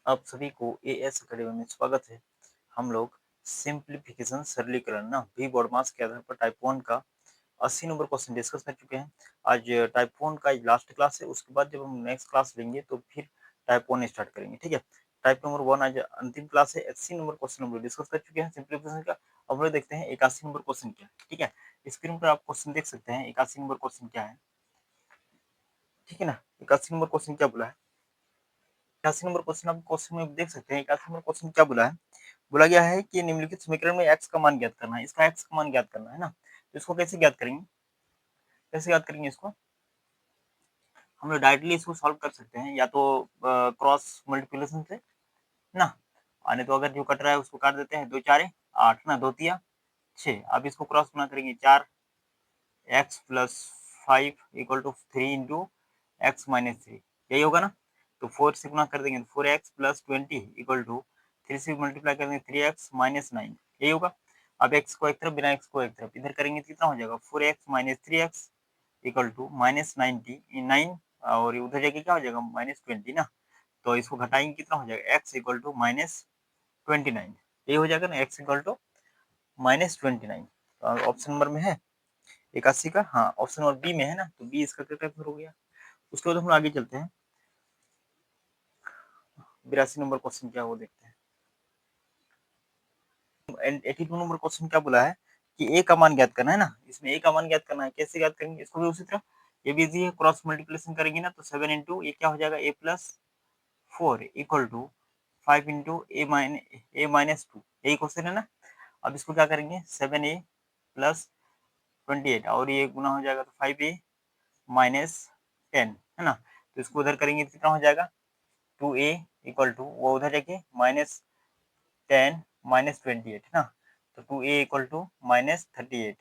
आप सभी को एएस अकेडमी में स्वागत है। हम लोग सिंप्लीफिकेशन सरलीकरण ना वी बॉडमास के आधार पर टाइप 1 का 80 नंबर क्वेश्चन डिस्कस कर चुके हैं। आज टाइप 1 का लास्ट क्लास है, उसके बाद जब हम नेक्स्ट क्लास लेंगे तो फिर टाइप 1 स्टार्ट करेंगे, ठीक है। टाइप नंबर 1 आज अंतिम क्लास है। 80 नंबर क्वेश्चन हम लोग डिस्कस कर चुके हैं सिंप्लीफिकेशन का। अब हम लोग देखते हैं 81 नंबर क्वेश्चन क्या है, ठीक है। स्क्रीन पर आप क्वेश्चन देख सकते हैं 81 नंबर क्वेश्चन क्या है, ठीक है ना। 81 नंबर क्वेश्चन क्या बोला है, 81 नंबर क्वेश्चन आप क्वेश्चन में देख सकते हैं। 81 नंबर क्वेश्चन क्या बोला है, बोला गया है कि निम्नलिखित समीकरण में x का मान ज्ञात करना है। इसका x का मान ज्ञात करना है ना, तो इसको कैसे ज्ञात करेंगे, कैसे ज्ञात करेंगे इसको। हम लोग डायरेक्टली इसको सॉल्व कर सकते हैं, या तो क्रॉस मल्टीप्लिकेशन से ना, और नहीं तो अगर जो कट रहा है उसको काट देते हैं। 2 4 8 ना, 2 तिया 6। अब इसको क्रॉस गुना करेंगे, 4x plus 5 equal to 3 into X minus 3, यही होगा ना। तो 4 से गुना कर देंगे तो 4x प्लस 20 इक्वल टू 3 से मल्टीप्लाई करेंगे 3x माइनस 9, यही होगा। अब x को एक तरफ, बिना x को एक तरफ, इधर करेंगे तो कितना हो जाएगा, 4x minus 3x equal to minus 9, और उधर जाके क्या हो जाएगा, माइनस 20 ना। तो इसको घटाएंगे, कितना हो जाएगा, x इक्वल टू माइनस 29, यही हो जाएगा ना, x इक्वल टू माइनस 29। तो ऑप्शन नंबर में है 81 का, हाँ ऑप्शन नंबर बी में है ना, तो बी इसका करेक्ट आंसर हो गया। उसके बाद हम लोग आगे चलते हैं। 82 नंबर क्वेश्चन क्या है वो देखते हैं। 82 नंबर क्वेश्चन क्या बोला है कि ए का मान ज्ञात करना है ना। इसमें ए का मान ज्ञात करना है, कैसे ज्ञात करेंगे, इसको भी उसी तरह, ये भी इजी है। क्रॉस मल्टीप्लिकेशन करेंगे ना, तो 7 इंटू ये क्या हो जाएगा, a plus 4 equal to 5 into a minus 2, यही क्वेश्चन है ना। अब इसको क्या करेंगे, 7a प्लस 28 और ये गुना हो जाएगा तो 5a माइनस 10 है ना। तो इसको उधर करेंगे तो कितना हो जाएगा, 2a इक्वल टू, वो उधर जाके माइनस 10 माइनस 28 है ना। तो 2a इक्वल टू माइनस 38।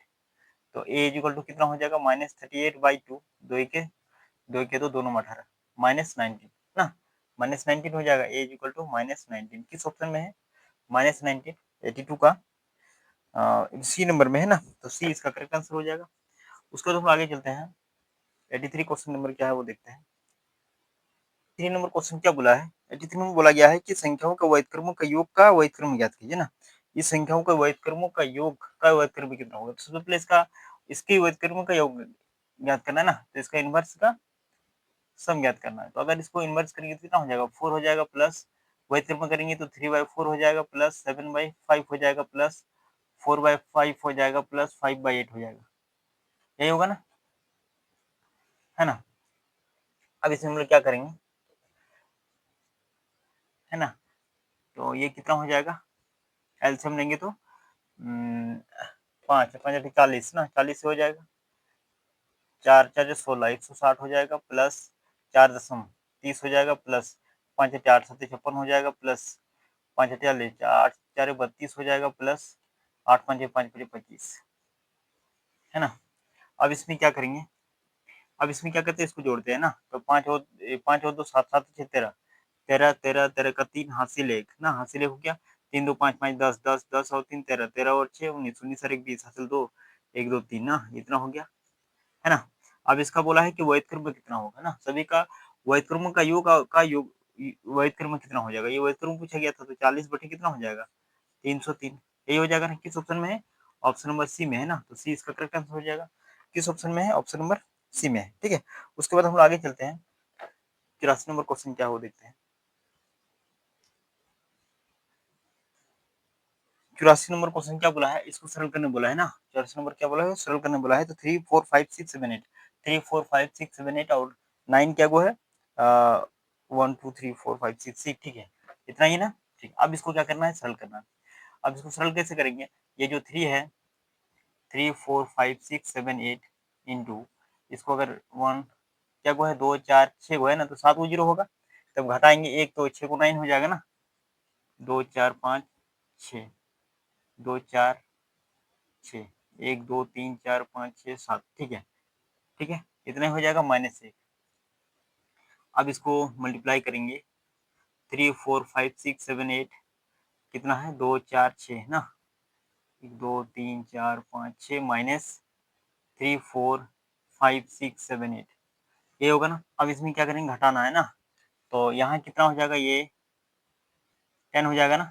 तो a इक्वल टू कितना हो जाएगा, माइनस 38 बाई 2, दो के दो नंबर 18 माइनस 19 ना, माइनस 19 हो जाएगा। a इक्वल टू माइनस 19 किस ऑप्शन में है, माइनस 19, 82 का सी नंबर में है ना, तो सी इसका करेक्ट आंसर हो जाएगा। उसके बाद हम आगे चलते हैं। 83 क्वेश्चन नंबर क्या है वो देखते हैं। 3 नंबर क्वेश्चन क्या बोला है, 83 में बोला गया है कि संख्याओं का व्युत्क्रमों का योग का व्युत्क्रम ज्ञात कीजिए ना। इस संख्याओं का व्युत्क्रमों का योग का व्युत्क्रम कितना होगा, तो सबसे पहले इसके व्युत्क्रमों का योग ज्ञात करना है ना, तो इसका इनवर्स का सम ज्ञात करना है। तो अगर इसको इनवर्स करेंगे तो कितना हो जाएगा, 4 हो जाएगा, प्लस व्युत्क्रम करेंगे तो 3/4 हो जाएगा, प्लस 7/5 हो जाएगा, प्लस 4/5 हो जाएगा, प्लस 5/8 हो जाएगा, यही होगा ना, है ना। अब इसमें हम लोग क्या करेंगे, है ना, तो ये कितना हो जाएगा, एलसीएम लेंगे तो 5 5 40 ना, 40 से हो जाएगा, 4 4 16 160 हो जाएगा, प्लस 4 30 हो जाएगा, प्लस 5 4 7 56 हो जाएगा, प्लस 5 40 8 4 32 हो जाएगा, प्लस 8 5 5 25, है ना। अब इसमें क्या करेंगे, अब इसमें क्या करते हैं, इसको जोड़ते हैं ना, तो 5 और 2 7 7 6 13 13 13 13 का 3 हासिल 1 ना, हासिल 1 हो गया, 3 2 5 5 10 10 10 और 3 13 13 और 6 19 19 और 1 20 हासिल 2 1 2 3 ना, इतना हो गया, है ना। अब इसका बोला है कि व्युत्क्रम कितना होगा ना, सभी का व्युत्क्रम का योग व्युत्क्रम कितना हो जाएगा, ये व्युत्क्रम पूछा गया था, तो 40 बटे कितना हो जाएगा, 303, यही हो जाएगा ना। किस ऑप्शन में है, ऑप्शन नंबर सी में है ना, तो सी इसका करेक्ट आंसर हो जाएगा। किस ऑप्शन में है, ऑप्शन नंबर सी में है, ठीक है। उसके बाद हम लोग आगे चलते हैं। 84 नंबर क्वेश्चन क्या हो देखते हैं। 84 नंबर क्वेश्चन क्या बोला है, इसको सरल करने बोला है ना। 84 नंबर क्या बोला है, सरल करने बोला है। तो 3 4 5 6 7 8, 3 4 5 6 7 8 और 9 क्या वो है, 1 2 3 4 5 6 6, ठीक है, इतना ही ना। ठीक, अब इसको क्या करना है, सरल करना है। अब इसको सरल कैसे करेंगे, ये जो 3 है, 3 4 5 6 7 8 इंटू, इसको अगर 1 क्या को है, 2 4 6 को है ना, तो 7 को 0 होगा, तब घटाएंगे 1 तो 6 को 9 हो जाएगा ना, 2 4 5 6, 2 4 6, 1 2 3 4 5 6 7, ठीक है, ठीक है, इतना हो जाएगा, -1। अब इसको मल्टीप्लाई करेंगे, 3 4 5 6 7 8 कितना है, 2 4 6 ना, 2 3 4 5 6 माइनस 3 4 5 6 7 8, ये होगा ना। अब इसमें क्या करेंगे, घटाना है ना, तो यहाँ कितना हो जाएगा, ये 10 हो जाएगा ना,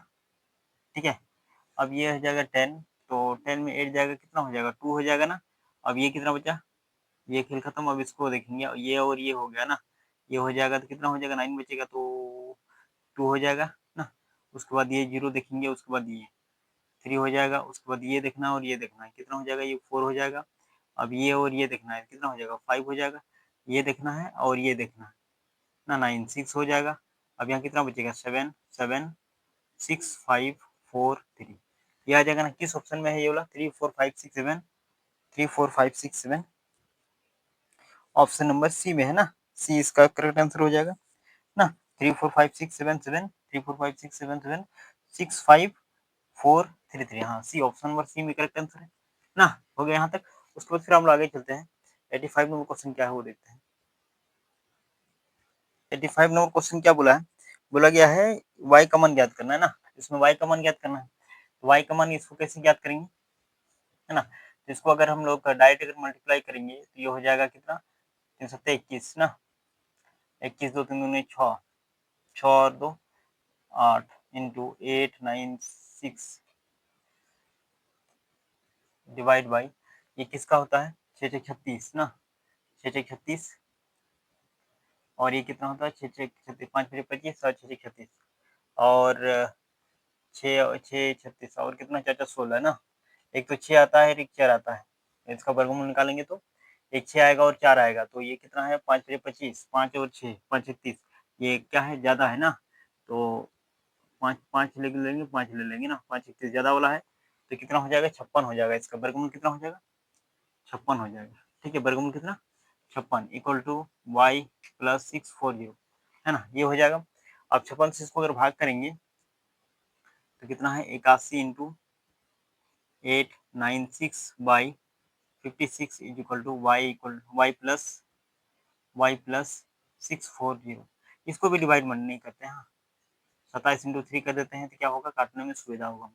ठीक है। अब ये हो जाएगा 10, तो 10 में 8 जाएगा, कितना हो जाएगा 2 हो जाएगा ना। अब ये कितना बचा, ये खेल खत्म। अब इसको देखेंगे, ये और ये हो गया ना, ये हो जाएगा तो कितना हो जाएगा 9 बचेगा, तो 2 हो जाएगा ना। उसके बाद ये 0 देखेंगे, उसके बाद ये 3 हो जाएगा, उसके बाद ये देखना है और ये देखना है, कितना हो जाएगा, ये 4 हो जाएगा। अब ये और ये देखना है, कितना हो जाएगा 5 हो जाएगा। ये देखना है और ये देखना है ना, 9 6 हो जाएगा। अब यहाँ कितना बचेगा 7 7 6 5 4 3, ये आ जाएगा ना। किस ऑप्शन में है ये वाला 3 4 5 6 7, 3 4 5 6 7 ऑप्शन नंबर सी में है ना। सी इसका करेक्ट आंसर हो जाएगा ना। 3 4 5 6 7 7, 3 4 5 6 7 7, 6 5 4 3 3, हाँ सी, ऑप्शन नंबर सी में करेक्ट आंसर है ना। हो गया यहाँ तक। उसके बाद फिर हम लोग आगे चलते हैं। 85 नंबर क्वेश्चन क्या है वो देखते हैं। 85 नंबर क्वेश्चन क्या बोला है, बोला गया है y का मान ज्ञात करना है ना। इसमें y का मान ज्ञात करना है, तो y का मान इसको कैसे ज्ञात करेंगे, है ना। तो इसको अगर हम लोग डायरेक्ट अगर मल्टीप्लाई करेंगे तो ये हो जाएगा कितना, 3 7 21 ना, 21 2 3 दूनी 6, 6 और 2 8 इंटू 8 9 6 डिवाइड बाई, ये किसका होता है 6 6 36 ना, 6 6 36, और ये कितना होता है 6 6 36, 5 5 25 और 6 6 36, और 6 6 36 और कितना 4 4 16 ना। एक तो 6 आता है, एक 4 आता है, इसका वर्गमूल निकालेंगे तो एक 6 आएगा और 4 आएगा, तो ये कितना है 5 5 25, 5 और 6 5 30, ये क्या है ज़्यादा है ना, तो 5 5 ले लेंगे, 5 ले लेंगे ना, 5 31 ज़्यादा वाला है, तो कितना हो जाएगा 56 हो जाएगा, इसका वर्गमूल कितना हो जाएगा 56 हो जाएगा, ठीक है। वर्गमूल कितना 56 इक्वल टू वाई प्लस 640, है ना, ये हो जाएगा। अब 56 से इसको अगर भाग करेंगे तो कितना है 81 into 896 by 56 is equal to Y plus 640, इसको भी डिवाइड नहीं करते हैं, 27 इंटू 3 कर देते हैं तो क्या होगा, काटने में सुविधा होगा,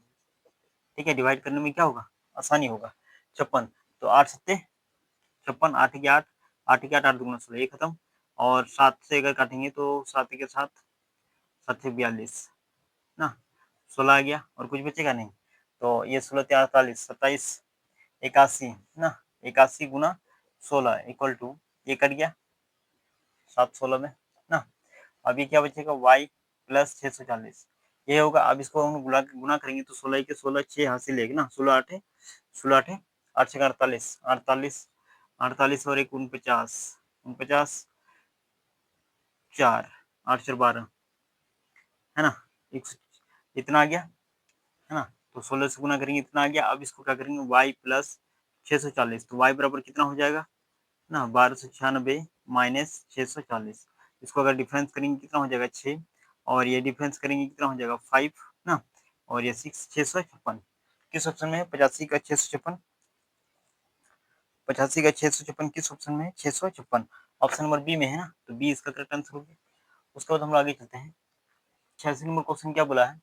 ठीक है। डिवाइड करने में क्या होगा, आसानी होगा। 56, तो 8 सत्ते 56, 8 के 8, 8 के 8, 8 दूना 16, ये खत्म। और 7 से अगर काटेंगे तो 7 के 7, 7 से 42 ना, 16 आ गया और कुछ बचेगा नहीं, तो ये 16 से 48, 27 81 ना, 81 गुना 16 इक्वल टू, ये कट गया 7 16 में ना। अब ये क्या बचेगा y प्लस 640, ये होगा। अब इसको हम गुना करेंगे तो 16 के 16, 6 हासिल लेगा ना, 16 8 16 8 8 6 48 48 48 और एक 49 49 4 8 4 12, है ना, इतना आ गया, है ना। तो 16 से गुना करेंगे इतना आ गया। अब इसको क्या करेंगे y प्लस 640, तो y बराबर कितना हो जाएगा ना, 1296 माइनस 640, इसको अगर डिफरेंस करेंगे कितना हो जाएगा 6, और ये डिफरेंस करेंगे कितना हो जाएगा 5 ना, और ये 6 656, किस ऑप्शन में है 85 का 656, 85 का 656 किस ऑप्शन में है 656, ऑप्शन नंबर बी में है ना, तो बी इसका करेक्ट आंसर हो गया। उसके बाद हम लोग आगे चलते हैं। 86 नंबर क्वेश्चन क्या बोला है,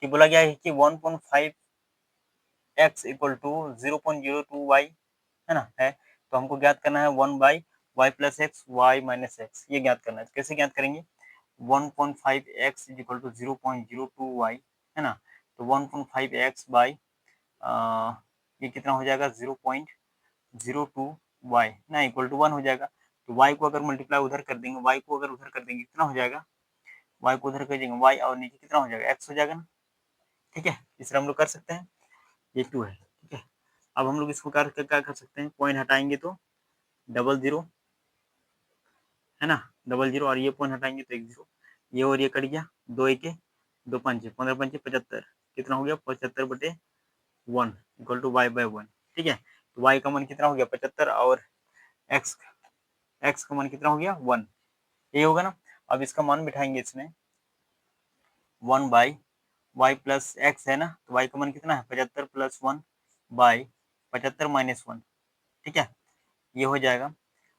कि बोला गया है कि 1.5 x इक्वल टू 0.02 y, है ना, है। तो हमको ज्ञात करना है 1 by Y plus X Y minus X, ये ज्ञात करना है। तो कैसे ज्ञात करेंगे, 1.5 X is equal to 0.02 Y, है ना। तो 1.5 एक्स बाई ये कितना हो जाएगा 0.02 वाई ना, इक्वल टू 1 हो जाएगा। तो वाई को अगर मल्टीप्लाई उधर कर देंगे, वाई को अगर उधर कर देंगे कितना हो जाएगा, वाई को उधर कर देंगे वाई और नीचे कितना हो जाएगा एक्स हो जाएगा ना, ठीक है। इस हम लोग कर सकते हैं, ये 2 है, ठीक है। अब हम लोग इसको क्या कर सकते हैं, पॉइंट हटाएंगे तो डबल जीरो, है ना, डबल जीरो, और ये पॉइंट हटाएंगे तो एक जीरो, ये और ये कट गया, दो एक 2 पंचे 15 पंचे 75, कितना हो गया 75 बटे 1 इक्वल टू वाई बाई 1, ठीक है। तो वाई का मान कितना हो गया 75, और एक्स एक्स का मान कितना हो गया 1, ये होगा ना। अब इसका मान बिठाएंगे इसमें 1 बाई वाई प्लस एक्स है ना, तो वाई का मान कितना है 75 प्लस 1 बाई 75 माइनस 1, ठीक है, ये हो जाएगा।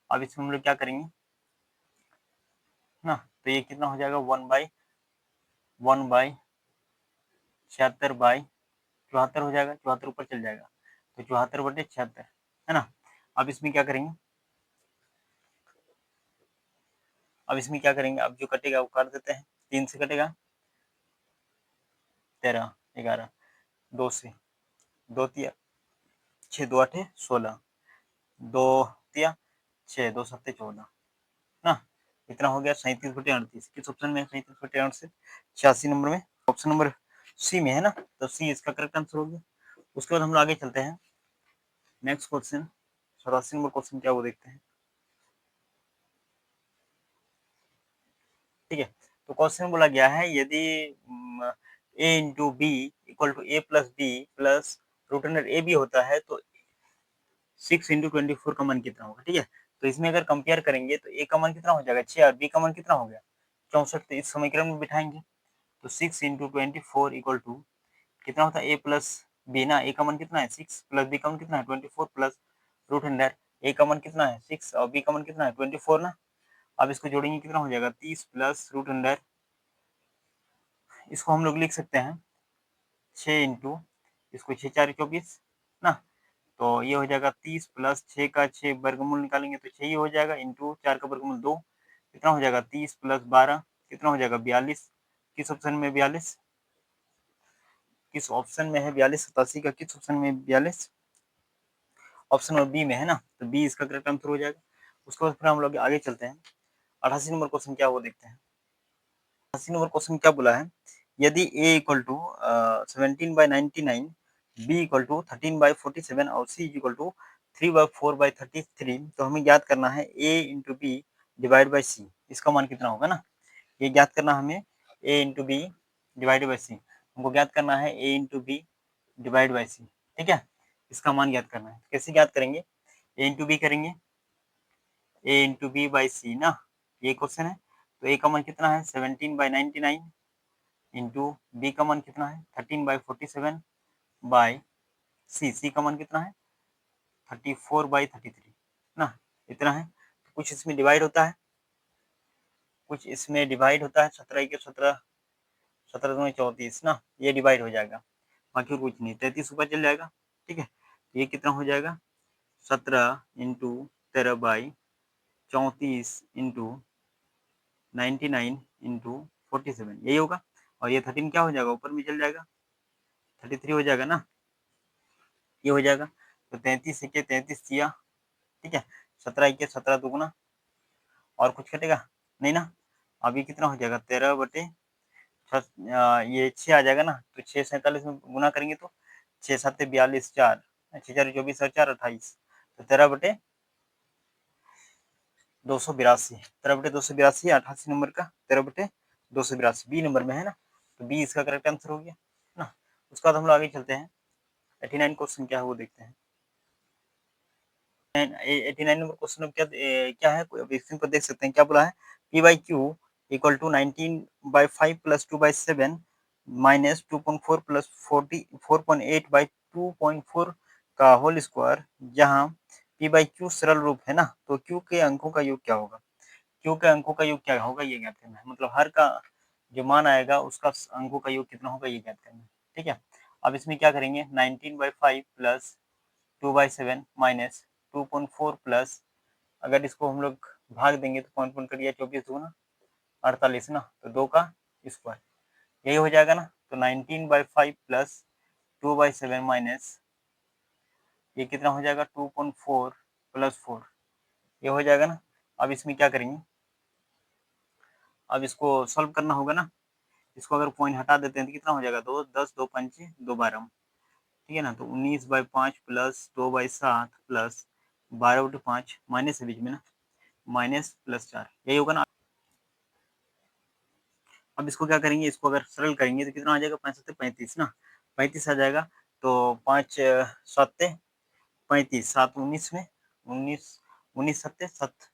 अब इसमें हम लोग क्या करेंगे ना, तो ये कितना हो जाएगा 1 बाई 76 बाई 74 हो जाएगा, 74 ऊपर चल जाएगा, तो 74 बटे 76, है ना। अब इसमें क्या करेंगे, अब इसमें क्या करेंगे, अब जो कटेगा वो काट देते हैं, 3 से कटेगा 13, 11, 2 से 2 तिया 6, 2 8 16, 2 तिया 6, 2 7 14 ना, इतना हो गया 37/38। किस ऑप्शन में है 37/38 से? 86 नंबर में, ऑप्शन नंबर सी में है ना, तो सी इसका करेक्ट आंसर हो गया। उसके बाद हम लोग आगे चलते हैं, नेक्स्ट क्वेश्चन 87 नंबर क्वेश्चन क्या वो देखते हैं। ठीक है, तो क्वेश्चन बोला गया है यदि a into b equal to a plus b plus root under a b होता है तो 6 इंटू 24 का मान कितना होगा। ठीक है, तो इसमें अगर कंपेयर करेंगे तो ए का मान कितना हो जाएगा 6 और बी का मान कितना हो गया 64। तो इस समीकरण में बिठाएंगे तो 6 इंटू 24 इक्वल टू कितना होता है ए प्लस बी ना, ए का मान कितना है 6 प्लस बी का मान कितना है 24 प्लस रूट अंडर ए का मान कितना है 6 और बी का मान कितना है 24 ना। अब इसको जोड़ेंगे कितना हो जाएगा 30 प्लस रूट अंडर, इसको हम लोग लिख सकते हैं 6 इंटू इसको 6 4 24 ना, तो ये हो जाएगा 30 प्लस 6 का 6 वर्गमूल निकालेंगे तो 6 ही हो जाएगा इंटू 4 का वर्गमूल 2, कितना हो जाएगा 30 प्लस 12 कितना हो जाएगा 42। किस ऑप्शन में 42, किस ऑप्शन में है 42, 87 का किस ऑप्शन में 42, ऑप्शन नंबर बी में है ना, तो बी इसका करेक्ट आंसर हो जाएगा। उसके बाद फिर हम लोग आगे चलते हैं, 88 नंबर क्वेश्चन क्या वो देखते हैं। 88 नंबर क्वेश्चन क्या बोला है, यदि a equal to 17/99, b equal to 13/47 और c इक्वल टू 3/4/33, तो हमें ज्ञात करना है a into b divide by c, इसका मान कितना होगा ना, ये ज्ञात करना हमें a into b divide by c, हमको ज्ञात करना है a into b divide by c. ठीक है, इसका मान ज्ञात करना है, कैसे ज्ञात करेंगे, a इंटू बी करेंगे a इंटू बी बाई सी ना, ये क्वेश्चन है, तो a का मान कितना है 17/99 इंटू बी का मान कितना है 13/47 बाई सी का मान कितना है 34/33 ना, इतना है। तो कुछ इसमें डिवाइड होता है, कुछ इसमें डिवाइड होता है, 17 के 17, 17 दूनी 34 ना, ये डिवाइड हो जाएगा, बाकी कुछ नहीं, 33 ऊपर चल जाएगा। ठीक है, तो ये कितना हो जाएगा 17 इंटू 13/34 इंटू 99 इंटू 47, यही होगा। और ये 13 क्या हो जाएगा ऊपर में चल जाएगा 33 हो जाएगा ना, ये हो जाएगा। तो 33 के 33 दिया, ठीक है, 17 के 17 दुगुना, और कुछ कटेगा नहीं ना। अभी कितना हो जाएगा 13 बटे ये 6 आ जाएगा ना, तो 6 47 में गुना करेंगे तो 6 7 42 4 6 4 24 और 4 28, तो 13 बटे 282, 13 बटे 282 88 नंबर का 13 बटे 282 बी नंबर में है ना, तो बी इसका करेक्ट आंसर हो गया ना। उसके बाद हम लोग आगे चलते हैं, 89 क्वेश्चन क्या है वो देखते हैं। 89 नंबर क्वेश्चन में क्या है, क्वेश्चन को देख सकते हैं, क्या बोला है, P by Q equal to 19/5 plus 2/7 minus 2.4 plus 4.8/2.4 का होल स्क्वायर, जहाँ पी बाई क्यू सरल रूप है ना, तो क्यू के अंकों का योग क्या होगा, क्यू के अंकों का योग क्या होगा ये ज्ञात करना है, मतलब हर का जो मान आएगा उसका अंकों का योग कितना होगा ये ज्ञात करना है। ठीक है, अब इसमें क्या करेंगे 19/5 प्लस 2/7 माइनस 2.4 प्लस, अगर इसको हम लोग भाग देंगे तो पॉइंट पॉइंट करिए 24 दूना 48 ना, तो 2 का स्क्वायर यही हो जाएगा ना, तो 19/5 प्लस 2/7 माइनस ये कितना हो जाएगा 2.4 प्लस 4, ये हो जाएगा ना। अब इसमें क्या करेंगे, अब इसको सॉल्व करना होगा ना, इसको अगर पॉइंट हटा देते हैं तो कितना हो जाएगा 2 10 2 पंचे 2 12, ठीक है ना, तो 19/5 प्लस 2/7 प्लस 12/5 माइनस है बीच में ना, माइनस प्लस 4 यही होगा ना। अब इसको क्या करेंगे, इसको अगर सरल करेंगे तो कितना आ जाएगा 5 सत्ते 35 ना, 35 आ जाएगा, तो 5 सत्ते 35 7 19 में 19 19 सत्ते 7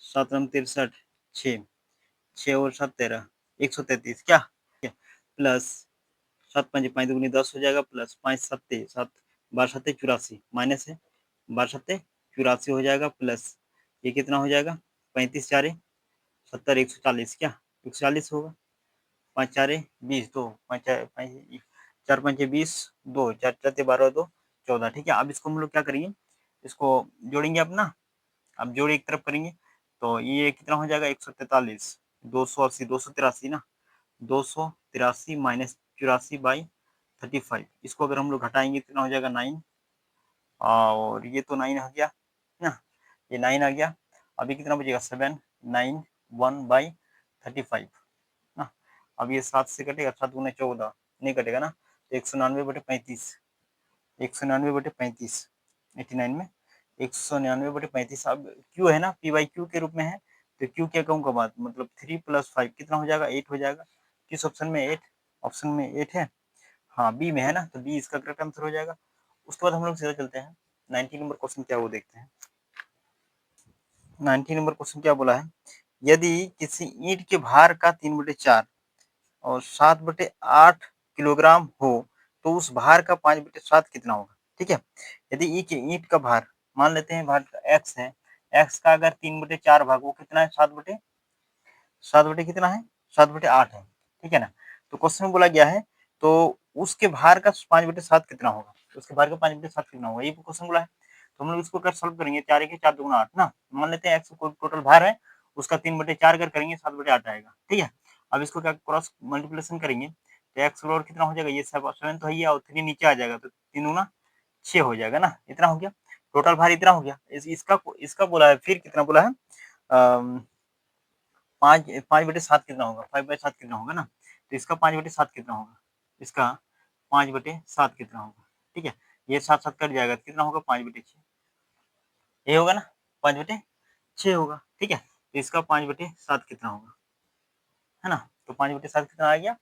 7 63 6 6 और 7 13 133 क्या प्लस 7 5 5 दूनी 10 हो जाएगा, प्लस 5 सत्ते 7 12 सत्ते 84 माइनस है 12 सत्ते 84 हो जाएगा, प्लस ये कितना हो जाएगा 35 4 70 140 क्या 140 होगा, 5 4 20 2 5 4 5 20 2 4 4 12 2 14, ठीक है। अब इसको हम लोग क्या करेंगे, इसको जोड़ेंगे अपना, अब जोड़ एक तरफ करेंगे तो ये कितना हो जाएगा 143 280 283 ना, 283 माइनस 84/35। इसको अगर हम लोग घटाएंगे कितना हो जाएगा 9, और ये तो 9 आ गया ना, ये 9 आ गया। अभी कितना बचेगा 7, 9, 1/35 ना। अब ये 7 से कटेगा, 7 गुना 14 नहीं कटेगा ना, तो 199/35, 199/35 89 में 199/35। अब क्यू है ना, पी बाई क्यू के रूप में है, तो क्यू क्या कहूँगा बात, मतलब 3 + 5 कितना हो जाएगा 8 हो जाएगा। किस ऑप्शन में 8, ऑप्शन में 8 है, हाँ बी में है ना, तो बी इसका करेक्ट आंसर हो जाएगा। उसके बाद हम लोग सीधा चलते हैं 90 नंबर क्वेश्चन क्या वो देखते हैं। 90 नंबर क्वेश्चन क्या बोला है, यदि किसी ईंट के भार का 3/4 और 7/8 किलोग्राम हो तो उस भार का 5/7 कितना होगा। ठीक है, यदि ईंट का भार मान लेते हैं, भार एक्स है, एक्स का अगर 3/4 भाग वो कितना है, 7/7 कितना है, 7/8 है। ठीक है ना, तो क्वेश्चन में बोला गया है तो उसके भार का 5/7 कितना होगा, उसके भार का 5/7 कितना होगा, ये क्वेश्चन बोला है। तो हम लोग इसको कर सॉल्व करेंगे, 4 1 4 2 8 ना, मान लेते हैं एक्स टोटल भार है, उसका 3/4 अगर करेंगे 7/8 आएगा। ठीक है, अब इसको क्या क्रॉस मल्टीप्लिकेशन करेंगे तो एक्स और कितना हो जाएगा, ये 7 तो है ये, और 3 नीचे आ जाएगा तो 3 गुना 6 हो जाएगा ना, इतना हो गया टोटल भार, इतना हो गया। इसका बोला है, फिर कितना बोला है, 5/7 कितना होगा, 5/7 कितना होगा ना, तो इसका 5/7 कितना होगा, इसका 5/7 कितना होगा। ठीक है, ये 7 7 कट जाएगा तो कितना होगा 5/6, ये होगा ना 5/6 होगा। ठीक है, तो इसका 5/7 कितना होगा, है ना, तो 5/7 कितना आ गया,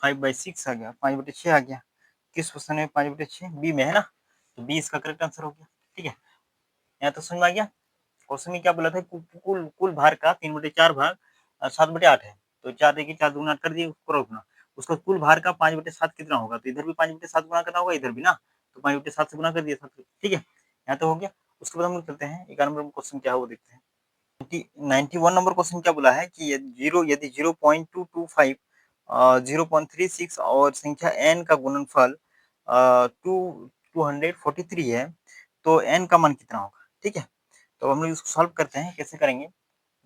5/6 आ गया, 5/6 आ गया। किस क्वेश्चन में 5/6, बी में है ना, तो बी इसका करेक्ट आंसर हो गया। ठीक है, यहाँ तो समझ में आ गया। क्वेश्चन में क्या बोला था, कुल कुल भार का 3/4 भाग 7/8 है, तो 4 देखिए 4 दूना 8 कर दिए, ऊपर उठना, उसका कुल भार का 5/7 कितना होगा, तो इधर भी 5/7 गुना करना होगा, इधर भी ना, तो 5/7 से गुना कर दिया 7। ठीक है, यहाँ तो हो गया। उसके बाद हम लोग चलते हैं 11 नंबर क्वेश्चन क्या है वो देखते हैं। 91 नंबर क्वेश्चन क्या बोला है कि यदि 0.225 0.36 और संख्या n का गुणनफल 243 है तो n का मान कितना होगा। ठीक है, तो हम लोग इसको सॉल्व करते हैं, कैसे करेंगे,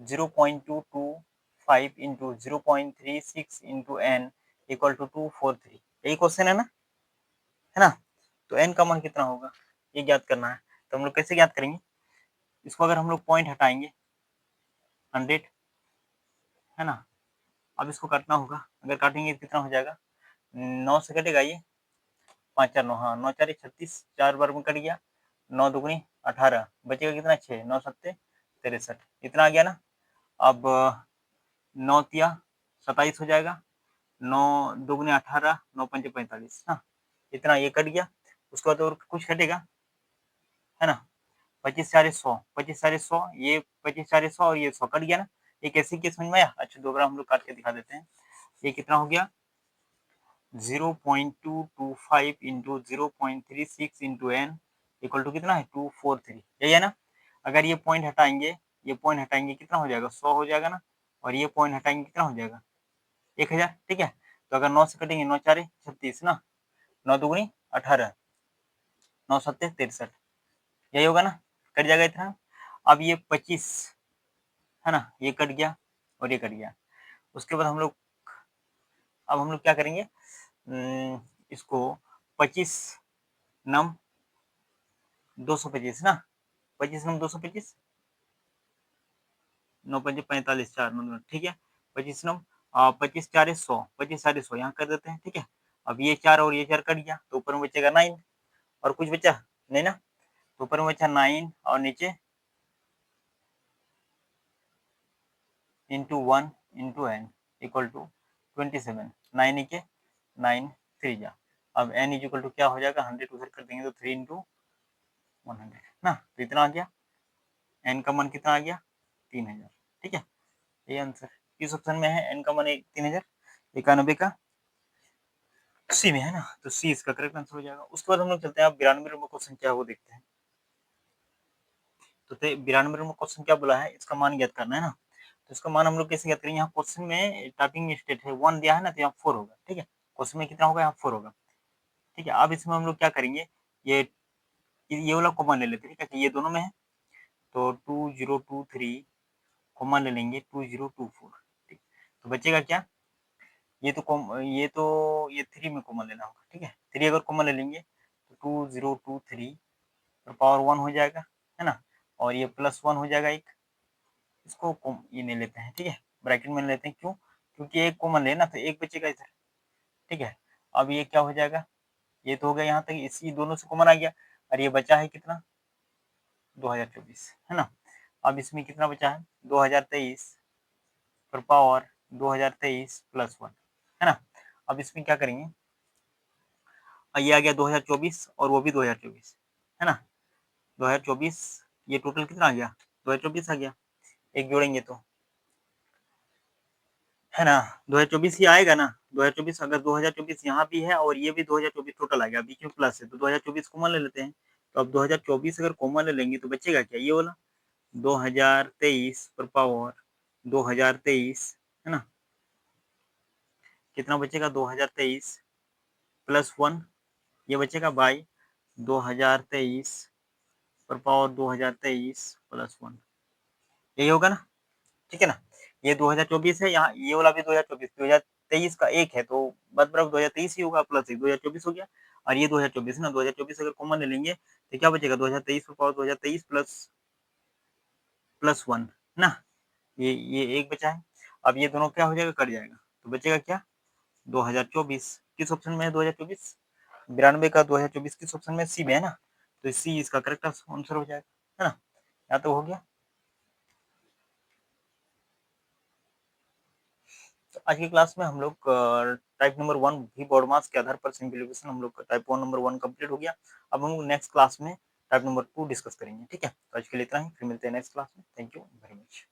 0.225 into 0.36 into n equal to 243, यही क्वेश्चन है ना, तो n का मान कितना होगा ये ज्ञात करना है। तो हम लोग कैसे ज्ञात करेंगे, इसको अगर हम लोग पॉइंट हटाएंगे 100 है ना, अब इसको काटना होगा, अगर काटेंगे कितना हो जाएगा, 9 से कटेगा ये, 5 4 9, हाँ 9 4 36, 4 बार में कट गया, 9 दूनी 18, बचेगा कितना 6, 9 7 63, इतना आ गया ना। अब 9 तिया 27 हो जाएगा, 9 दूनी 18, 9 पंजे 45 ना, इतना ये कट गया। उसके बाद और कुछ कटेगा, है ना, 25 4 100, 25 4 100, ये 25 4 100 और ये 100 कट गया ना, ये कैसे क्या समझ में आया। अच्छा दोबारा हम लोग काट के दिखा देते हैं, ये कितना हो गया 0.225 into 0.36 into N equal to कितना है 243, यही है ना। अगर ये पॉइंट हटाएंगे, ये पॉइंट हटाएंगे कितना हो जाएगा 100 हो जाएगा ना, और ये पॉइंट हटाएंगे कितना हो जाएगा 1000। ठीक है, तो अगर 9 से कटेंगे 9 4 36 ना, 9 दूनी 18, 9 7 63, यही होगा ना, कट जाएगा इतना। अब ये 25 है ना, ये कट गया और ये कट गया। उसके बाद हम लोग अब हम लोग क्या करेंगे, इसको 25 नम 225 ना, 25 नम 225, 9 पंजे 45, 4 9, ठीक है, 25 नम 25 4 100, 25 4 100 यहाँ कर देते हैं। ठीक है, अब ये 4 और ये 4 कट गया तो ऊपर में बचेगा 9, और कुछ बचा नहीं ना, तो ऊपर में बचा 9 और नीचे into 1 into N equal to 27, 9 नीचे 9 3 जा, अब एन इज इक्वल टू क्या हो जाएगा 100 उधर कर देंगे तो 3 इंटू 100 ना, तो इतना आ गया, एन का मान कितना आ गया 3000। ठीक है, ये आंसर किस ऑप्शन में है, एन का मान 3091 का सी में है ना, तो सी इसका करेक्ट आंसर हो जाएगा। उसके बाद हम लोग चलते हैं, आप 92 नंबर क्वेश्चन क्या है वो देखते हैं। तो 92 नंबर क्वेश्चन क्या बोला है, इसका मान ज्ञात करना है ना, तो इसका मान हम लोग कैसे ज्ञात करेंगे, यहाँ क्वेश्चन में स्टार्टिंग स्टेट है 1 दिया है ना, तो यहाँ 4 होगा। ठीक है, क्वेश्चन में कितना होगा, यहाँ 4 होगा। ठीक है, अब इसमें हम लोग क्या करेंगे, ये वाला कॉमन ले लेते हैं। ठीक है, ये दोनों में है तो 2023 कॉमन ले लेंगे 2024। ठीक, तो बचेगा क्या ये 3 में कॉमन लेना होगा, ठीक है। 3 अगर कॉमन ले लेंगे तो 2023 और पावर 1 हो जाएगा, है ना, और ये +1 हो जाएगा एक, इसको ये नहीं लेते हैं, ठीक है, ब्रैकेट में लेते हैं, क्यों, क्योंकि एक कॉमन लेना तो एक बचेगा इधर, ठीक है। अब ये क्या हो जाएगा, ये तो हो गया यहाँ तक, इसी दोनों से कॉमन आ गया, और ये बचा है कितना, 2024, है ना। अब इसमें कितना बचा है, 2023 पर पावर 2023 +1, है ना। अब इसमें क्या करेंगे, ये आ गया 2024 और वो भी 2024, है ना, 2024, ये टोटल कितना आ गया, 2024 आ गया, एक जोड़ेंगे तो, है ना, 2024 ही आएगा ना, 2024, अगर 2024 यहाँ भी है और ये भी 2024 टोटल आ गया, बीच में प्लस है तो 2024 कॉमन ले लेते हैं, तो अब 2024 अगर कॉमन ले लेंगे तो बचेगा क्या, ये वाला 2023 पर पावर 2023, है ना, कितना बचेगा 2023 +1, ये बचेगा बाई 2023 पर पावर 2023 +1, यही होगा ना, ठीक है ना। ये 2024 है, यहाँ ये वाला भी 2024, 2023 का एक है तो बराबर 2023 ही होगा, +1 2024 हो गया, और ये 2024 ना, 2024 अगर कॉमन ले लेंगे तो क्या बचेगा, 2023 पर पावर 2023 +1 ना, ये एक बचा है। अब ये दोनों क्या हो जाएगा, कट जाएगा, तो बचेगा क्या, 2024, किस ऑप्शन में है 2024, 92 का 2024 किस ऑप्शन में, सी में है ना, तो सी इसका करेक्ट आंसर हो जाएगा, है ना, यहाँ तो हो गया। तो आज की क्लास में हम लोग टाइप नंबर 1 भी बॉड मास के आधार पर सिंप्लीफिकेशन हम लोग का टाइप 1 नंबर 1 कंप्लीट हो गया। अब हम लोग नेक्स्ट क्लास में टाइप नंबर 2 डिस्कस करेंगे, ठीक है। तो आज के लिए इतना ही, फिर मिलते हैं नेक्स्ट क्लास में। Thank you very much.